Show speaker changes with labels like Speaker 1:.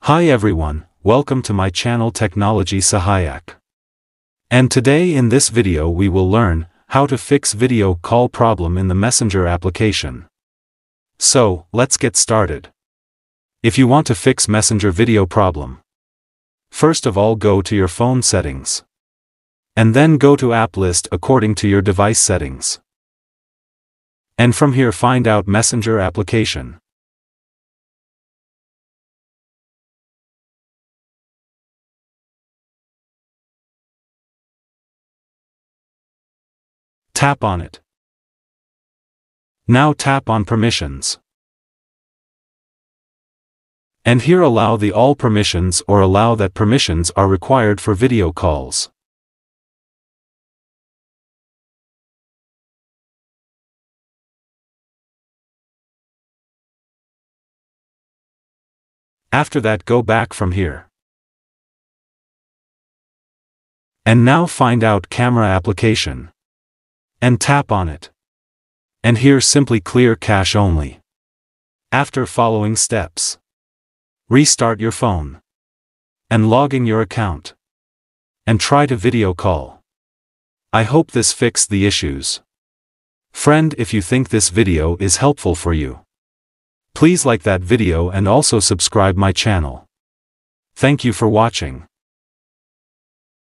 Speaker 1: Hi everyone, welcome to my channel Technology Sahayak. And today in this video we will learn how to fix video call problem in the Messenger application. So, let's get started. If you want to fix Messenger video problem, first of all go to your phone settings. And then go to app list according to your device settings. And from here find out Messenger application. Tap on it. Now tap on permissions. And here allow the all permissions or allow that permissions are required for video calls. After that go back from here. And now find out camera application. And tap on it. And here simply clear cache only. After following steps, restart your phone. And log in your account. And try to video call. I hope this fixed the issues. Friend, if you think this video is helpful for you, please like that video and also subscribe my channel. Thank you for watching.